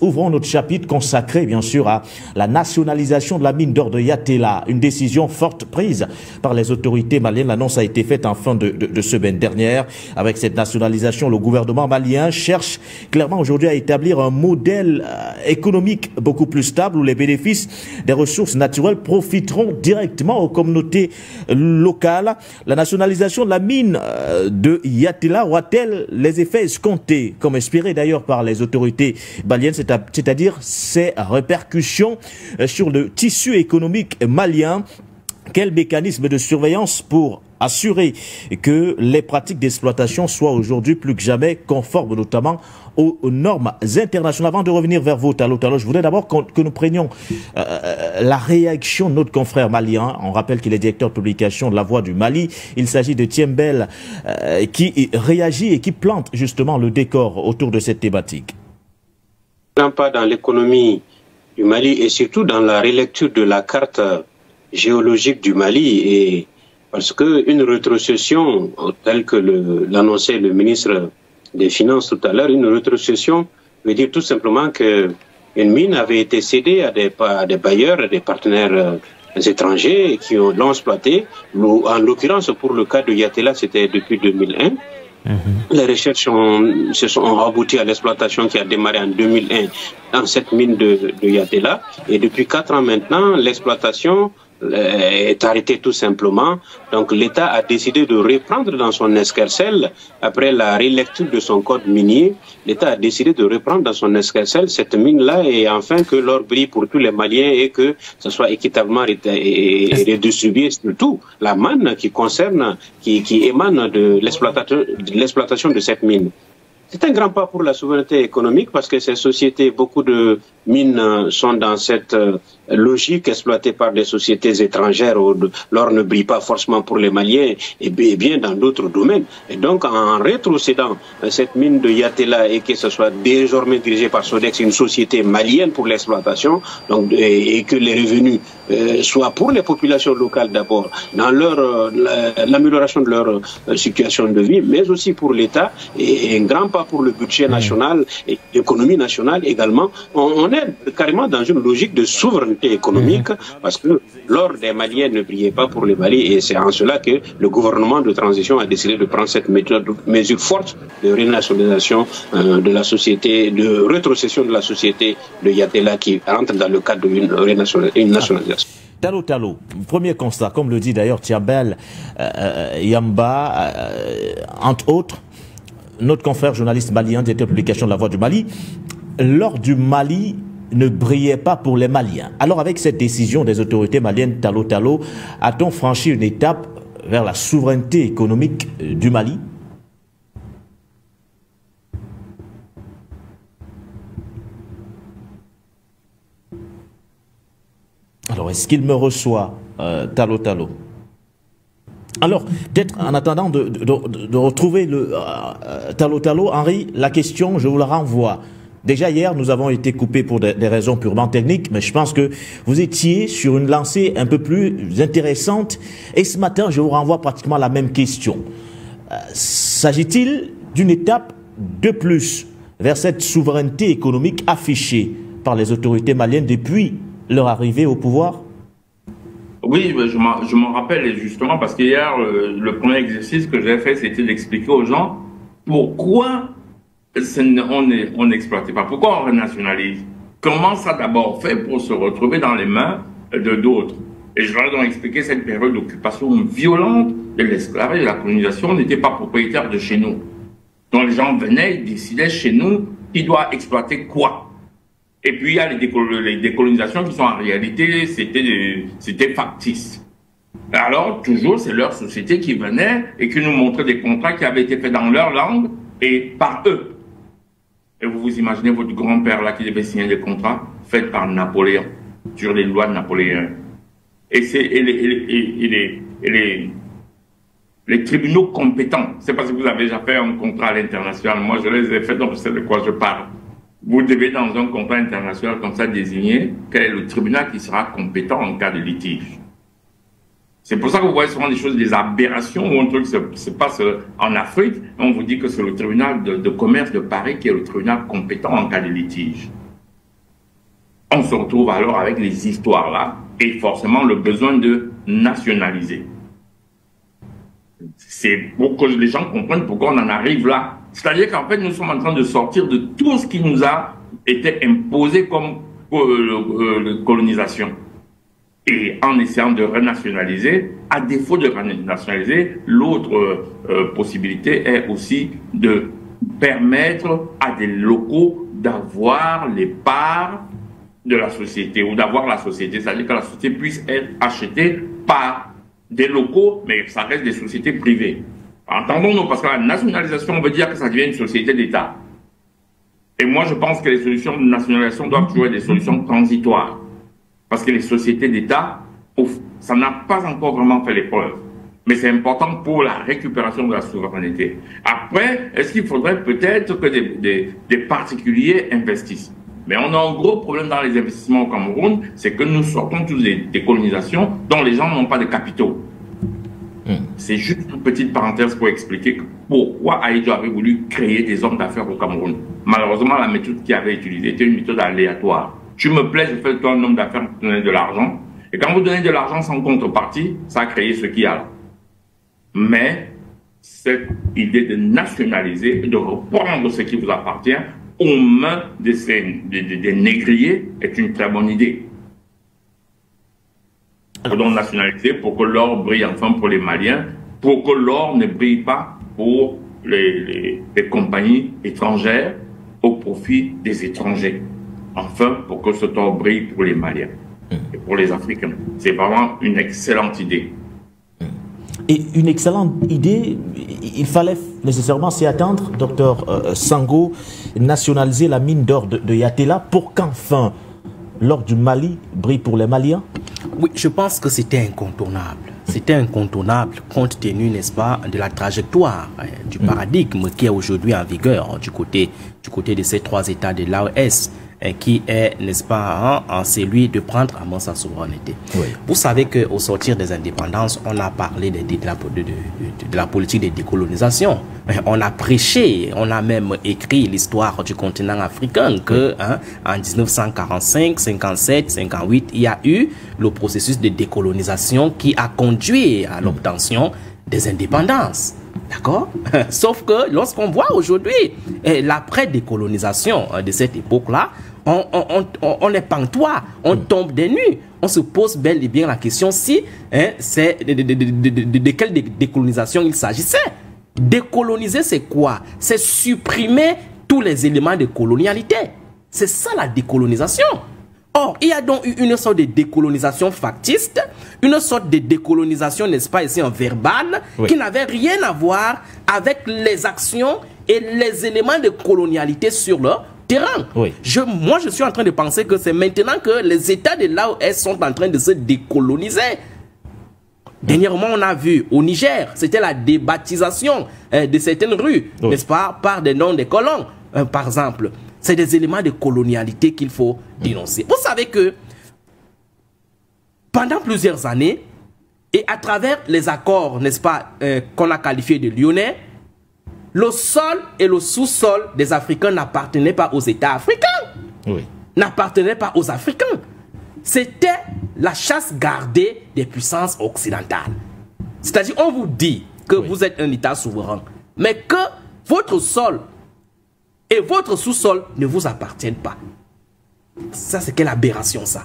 Ouvrons notre chapitre consacré, bien sûr, à la nationalisation de la mine d'or de Yatela. Une décision forte prise par les autorités maliennes. L'annonce a été faite en fin de semaine dernière. Avec cette nationalisation, le gouvernement malien cherche clairement aujourd'hui à établir un modèle économique beaucoup plus stable où les bénéfices des ressources naturelles profiteront directement aux communautés locales. La nationalisation de la mine de Yatela aura-t-elle les effets escomptés, comme espéré d'ailleurs par les autorités maliennes, c'est-à-dire ses répercussions sur le tissu économique malien? Quel mécanisme de surveillance pour assurer que les pratiques d'exploitation soient aujourd'hui plus que jamais conformes, notamment aux normes internationales? Avant de revenir vers vous, Tallo, je voudrais d'abord que nous prenions la réaction de notre confrère malien. On rappelle qu'il est directeur de publication de La Voix du Mali. Il s'agit de Tiembel qui réagit et qui plante justement le décor autour de cette thématique. Pas dans l'économie du Mali et surtout dans la relecture de la carte géologique du Mali, et parce qu'une rétrocession telle que l'annonçait le ministre des Finances tout à l'heure, une rétrocession veut dire tout simplement qu'une mine avait été cédée à des bailleurs, à des partenaires étrangers qui l'ont exploité. En l'occurrence, pour le cas de Yatela, c'était depuis 2001. Les recherches se sont abouties à l'exploitation qui a démarré en 2001 dans cette mine de Yatela. Et depuis 4 ans maintenant, l'exploitation est arrêtée tout simplement. Donc l'État a décidé de reprendre dans son escarcelle, après la relecture de son code minier, l'État a décidé de reprendre dans son escarcelle cette mine-là, et enfin que l'or brille pour tous les Maliens et que ce soit équitablement redistribué, surtout la manne qui concerne, qui émane de l'exploitation de cette mine. C'est un grand pas pour la souveraineté économique parce que ces sociétés, beaucoup de mines sont dans cette logique exploitée par des sociétés étrangères où l'or ne brille pas forcément pour les Maliens et bien dans d'autres domaines. Et donc en rétrocédant cette mine de Yatela et que ce soit désormais dirigé par Sodex, une société malienne pour l'exploitation, donc et que les revenus soient pour les populations locales d'abord, dans l'amélioration de leur situation de vie, mais aussi pour l'État, et un grand pas pour le budget national et l'économie nationale également. On est carrément dans une logique de souveraineté économique parce que l'or des Maliens ne brillait pas pour les Mali, et c'est en cela que le gouvernement de transition a décidé de prendre cette mesure forte de renationalisation de la société, de rétrocession de la société de Yatela qui rentre dans le cadre d'une nationalisation. Tallo, premier constat, comme le dit d'ailleurs Tiembel Yamba, entre autres, notre confrère journaliste malien, directeur de publication de La Voix du Mali, l'or du Mali ne brillait pas pour les Maliens. Alors avec cette décision des autorités maliennes, Tallo, a-t-on franchi une étape vers la souveraineté économique du Mali? Alors est-ce qu'il me reçoit, Tallo? Alors, peut-être en attendant de retrouver le Tallo, Henri, la question, je vous la renvoie. Déjà hier, nous avons été coupés pour des raisons purement techniques, mais je pense que vous étiez sur une lancée un peu plus intéressante. Et ce matin, je vous renvoie pratiquement la même question. S'agit-il d'une étape de plus vers cette souveraineté économique affichée par les autorités maliennes depuis leur arrivée au pouvoir? Oui, je m'en rappelle justement parce qu'hier, le premier exercice que j'ai fait, c'était d'expliquer aux gens pourquoi on n'exploite pas, pourquoi on renationalise. Comment ça d'abord fait pour se retrouver dans les mains de d'autres. Et je leur ai donc expliqué cette période d'occupation violente de l'esclavage et de la colonisation. On n'était pas propriétaire de chez nous. Donc les gens venaient, ils décidaient chez nous qui doit exploiter quoi. Et puis il y a les décolonisations qui sont en réalité, c'était factice. Alors toujours, c'est leur société qui venait et qui nous montrait des contrats qui avaient été faits dans leur langue et par eux. Et vous vous imaginez votre grand-père là qui devait signer des contrats faits par Napoléon, sur les lois de Napoléon. Et les tribunaux compétents, c'est parce que vous avez déjà fait un contrat à l'international, moi je les ai fait, donc je sais de quoi je parle. Vous devez dans un contrat international comme ça désigner quel est le tribunal qui sera compétent en cas de litige. C'est pour ça que vous voyez souvent des choses, des aberrations, ou un truc se passe en Afrique, et on vous dit que c'est le tribunal de commerce de Paris qui est le tribunal compétent en cas de litige. On se retrouve alors avec les histoires là et forcément le besoin de nationaliser. C'est pour que les gens comprennent pourquoi on en arrive là. C'est-à-dire qu'en fait, nous sommes en train de sortir de tout ce qui nous a été imposé comme colonisation. Et en essayant de renationaliser, à défaut de renationaliser, l'autre possibilité est aussi de permettre à des locaux d'avoir les parts de la société ou d'avoir la société. C'est-à-dire que la société puisse être achetée par des locaux, mais ça reste des sociétés privées. Entendons-nous, parce que la nationalisation, on veut dire que ça devient une société d'État. Et moi, je pense que les solutions de nationalisation doivent toujours être des solutions transitoires. Parce que les sociétés d'État, ça n'a pas encore vraiment fait les preuves. Mais c'est important pour la récupération de la souveraineté. Après, est-ce qu'il faudrait peut-être que des particuliers investissent? Mais on a un gros problème dans les investissements au Cameroun, c'est que nous sortons tous des colonisations dont les gens n'ont pas de capitaux. C'est juste une petite parenthèse pour expliquer pourquoi Ahidjo avait voulu créer des hommes d'affaires au Cameroun. Malheureusement, la méthode qu'il avait utilisée était une méthode aléatoire. Tu me plais, je fais de toi un homme d'affaires pour te donner de l'argent. Et quand vous donnez de l'argent sans contrepartie, ça a créé ce qu'il y a là. Mais cette idée de nationaliser, de reprendre ce qui vous appartient aux mains des négriers est une très bonne idée. Il faut donc nationaliser pour que l'or brille enfin pour les Maliens, pour que l'or ne brille pas pour les compagnies étrangères au profit des étrangers. Enfin, pour que ce or brille pour les Maliens et pour les Africains. C'est vraiment une excellente idée. Et une excellente idée, il fallait nécessairement s'y attendre, docteur Sango, nationaliser la mine d'or de Yatela pour qu'enfin l'or du Mali brille pour les Maliens? Oui, je pense que c'était incontournable. C'était incontournable compte tenu, n'est-ce pas, de la trajectoire, du paradigme qui est aujourd'hui en vigueur du côté de ces trois États de l'AES, qui est, n'est-ce pas, celui de prendre à main sa souveraineté. Oui. Vous savez qu'au sortir des indépendances, on a parlé de la politique de décolonisation. On a prêché, on a même écrit l'histoire du continent africain que, en 1945, 57, 58, il y a eu le processus de décolonisation qui a conduit à l'obtention des indépendances. D'accord? Sauf que lorsqu'on voit aujourd'hui l'après-décolonisation de cette époque-là, on est pantois, on tombe des nues. On se pose bel et bien la question si c'est de quelle décolonisation il s'agissait. Décoloniser, c'est quoi? C'est supprimer tous les éléments de colonialité. C'est ça la décolonisation. Or, il y a donc une sorte de décolonisation factiste, une sorte de décolonisation, n'est-ce pas, ici en verbal, qui n'avait rien à voir avec les actions et les éléments de colonialité sur le terrain. Moi, je suis en train de penser que c'est maintenant que les États de l'AOS sont en train de se décoloniser. Dernièrement, on a vu au Niger, c'était la débaptisation de certaines rues, n'est-ce pas, par des noms des colons, par exemple. C'est des éléments de colonialité qu'il faut dénoncer. Vous savez que pendant plusieurs années, et à travers les accords, n'est-ce pas, qu'on a qualifiés de lyonnais, le sol et le sous-sol des Africains n'appartenaient pas aux États africains. N'appartenaient pas aux Africains. C'était la chasse gardée des puissances occidentales. C'est-à-dire, on vous dit que vous êtes un État souverain, mais que votre sol et votre sous-sol ne vous appartiennent pas. Ça, c'est quelle aberration, ça?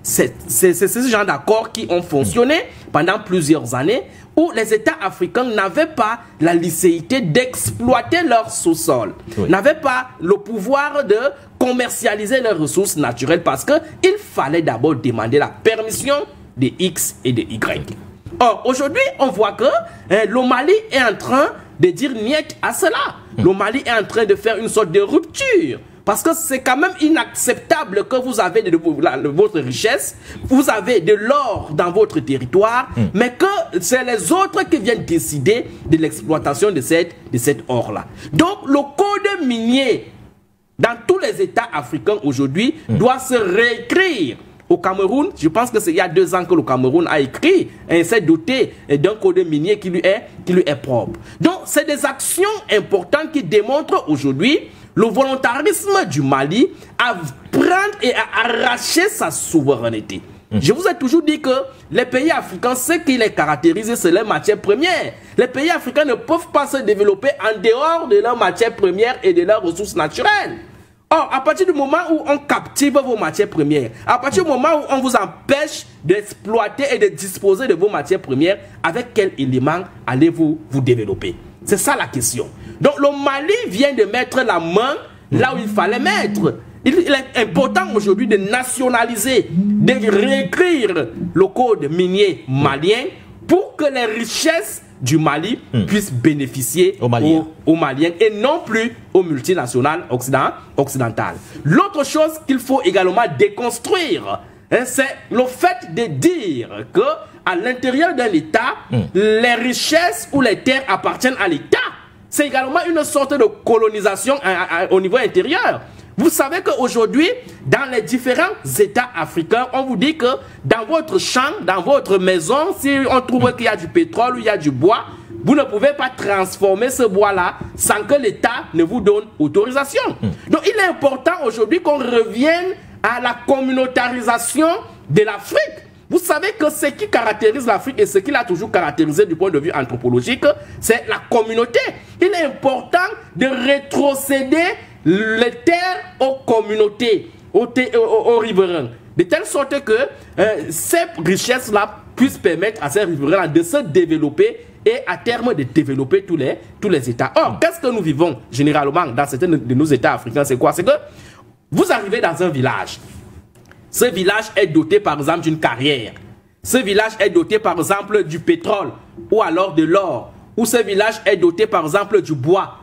C'est ce genre d'accords qui ont fonctionné pendant plusieurs années où les États africains n'avaient pas la licéité d'exploiter leur sous-sol, n'avaient pas le pouvoir de commercialiser leurs ressources naturelles parce qu'il fallait d'abord demander la permission de X et de Y. Or, aujourd'hui, on voit que le Mali est en train de dire niet à cela. Le Mali est en train de faire une sorte de rupture. Parce que c'est quand même inacceptable que vous avez de votre richesse, vous avez de l'or dans votre territoire, mais que c'est les autres qui viennent décider de l'exploitation de cet or-là. Donc, le code minier dans tous les États africains aujourd'hui doit se réécrire. Au Cameroun, je pense que c'est il y a 2 ans que le Cameroun a écrit et s'est doté d'un code minier qui lui est propre. Donc, c'est des actions importantes qui démontrent aujourd'hui le volontarisme du Mali à prendre et à arracher sa souveraineté. Je vous ai toujours dit que les pays africains, ce qui les caractérise, c'est leurs matières premières. Les pays africains ne peuvent pas se développer en dehors de leurs matières premières et de leurs ressources naturelles. Or, à partir du moment où on captive vos matières premières, à partir du moment où on vous empêche d'exploiter et de disposer de vos matières premières, avec quel élément allez-vous vous développer? C'est ça la question. Donc, le Mali vient de mettre la main là où il fallait mettre. Il est important aujourd'hui de nationaliser, de réécrire le code minier malien pour que les richesses du Mali puissent bénéficier aux Maliens et non plus aux multinationales occidentales. L'autre chose qu'il faut également déconstruire, c'est le fait de dire que à l'intérieur d'un État, les richesses ou les terres appartiennent à l'État. C'est également une sorte de colonisation au niveau intérieur. Vous savez qu'aujourd'hui, dans les différents États africains, on vous dit que dans votre champ, dans votre maison, si on trouve qu'il y a du pétrole ou il y a du bois, vous ne pouvez pas transformer ce bois-là sans que l'État ne vous donne autorisation. Donc il est important aujourd'hui qu'on revienne à la communautarisation de l'Afrique. Vous savez que ce qui caractérise l'Afrique et ce qui l'a toujours caractérisé du point de vue anthropologique, c'est la communauté. Il est important de rétrocéder les terres aux communautés, aux riverains, de telle sorte que ces richesses-là puissent permettre à ces riverains de se développer et à terme de développer tous les États. Or, qu'est-ce que nous vivons généralement dans certains de nos États africains? C'est quoi? C'est que vous arrivez dans un village. Ce village est doté par exemple d'une carrière. Ce village est doté par exemple du pétrole ou alors de l'or. Ou ce village est doté par exemple du bois.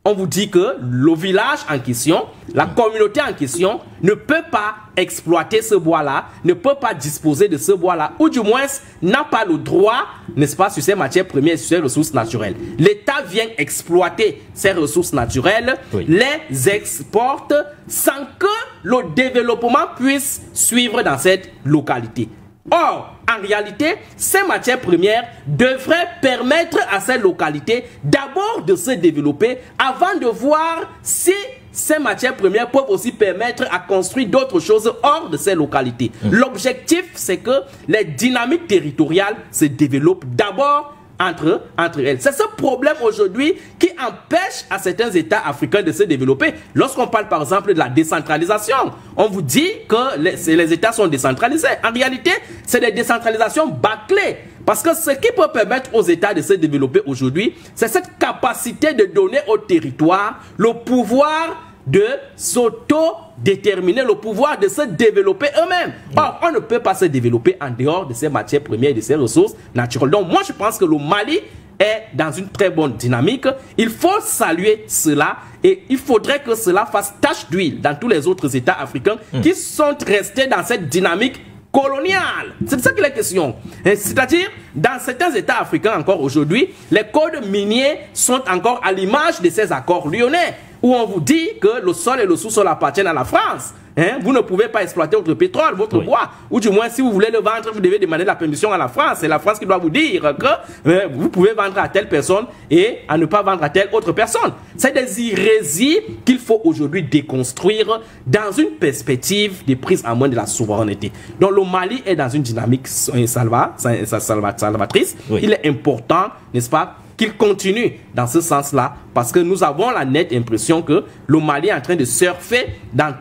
On vous dit que le village en question, la communauté en question ne peut pas exploiter ce bois-là, ne peut pas disposer de ce bois-là, ou du moins n'a pas le droit, n'est-ce pas, sur ces matières premières, sur ces ressources naturelles. L'État vient exploiter ces ressources naturelles, les exporte sans que le développement puisse suivre dans cette localité. Or, en réalité, ces matières premières devraient permettre à ces localités d'abord de se développer avant de voir si ces matières premières peuvent aussi permettre à construire d'autres choses hors de ces localités. L'objectif, c'est que les dynamiques territoriales se développent d'abord entre elles. C'est ce problème aujourd'hui qui empêche à certains États africains de se développer. Lorsqu'on parle par exemple de la décentralisation, on vous dit que les États sont décentralisés. En réalité, c'est des décentralisations bâclées. Parce que ce qui peut permettre aux États de se développer aujourd'hui, c'est cette capacité de donner au territoire le pouvoir de s'auto-déterminer, le pouvoir de se développer eux-mêmes. Or, on ne peut pas se développer en dehors de ces matières premières et de ces ressources naturelles. Donc, moi, je pense que le Mali est dans une très bonne dynamique. Il faut saluer cela et il faudrait que cela fasse tache d'huile dans tous les autres États africains qui sont restés dans cette dynamique coloniale. C'est de ça qu'il est question. C'est-à-dire, dans certains États africains encore aujourd'hui, les codes miniers sont encore à l'image de ces accords lyonnais, où on vous dit que le sol et le sous-sol appartiennent à la France. Vous ne pouvez pas exploiter votre pétrole, votre bois, ou du moins si vous voulez le vendre, vous devez demander la permission à la France. C'est la France qui doit vous dire que vous pouvez vendre à telle personne et à ne pas vendre à telle autre personne. C'est des hérésies qu'il faut aujourd'hui déconstruire dans une perspective de prise en main de la souveraineté. Donc le Mali est dans une dynamique salvatrice. Il est important, n'est-ce pas, qu'il continue dans ce sens-là, parce que nous avons la nette impression que le Mali est en train de surfer dans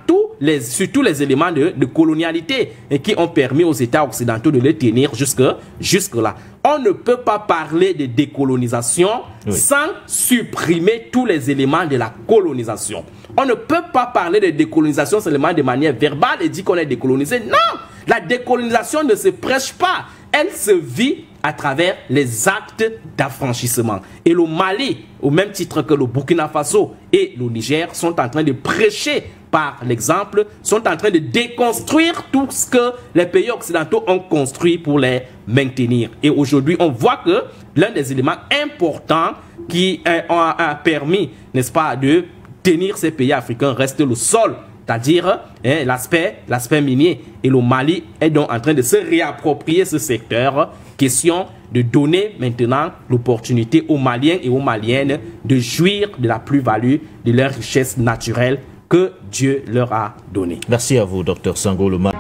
sur tous les éléments de colonialité et qui ont permis aux États occidentaux de les tenir jusque-là. On ne peut pas parler de décolonisation sans supprimer tous les éléments de la colonisation. On ne peut pas parler de décolonisation seulement de manière verbale et dire qu'on est décolonisé. Non! La décolonisation ne se prêche pas. Elle se vit à travers les actes d'affranchissement. Et le Mali, au même titre que le Burkina Faso et le Niger, sont en train de prêcher par l'exemple, sont en train de déconstruire tout ce que les pays occidentaux ont construit pour les maintenir. Et aujourd'hui, on voit que l'un des éléments importants qui a permis, n'est-ce pas, de tenir ces pays africains reste le sol, c'est-à-dire l'aspect minier. Et le Mali est donc en train de se réapproprier ce secteur. Question de donner maintenant l'opportunité aux Maliens et aux Maliennes de jouir de la plus-value de leurs richesses naturelles que Dieu leur a donné. Merci à vous, Dr Sango Loma.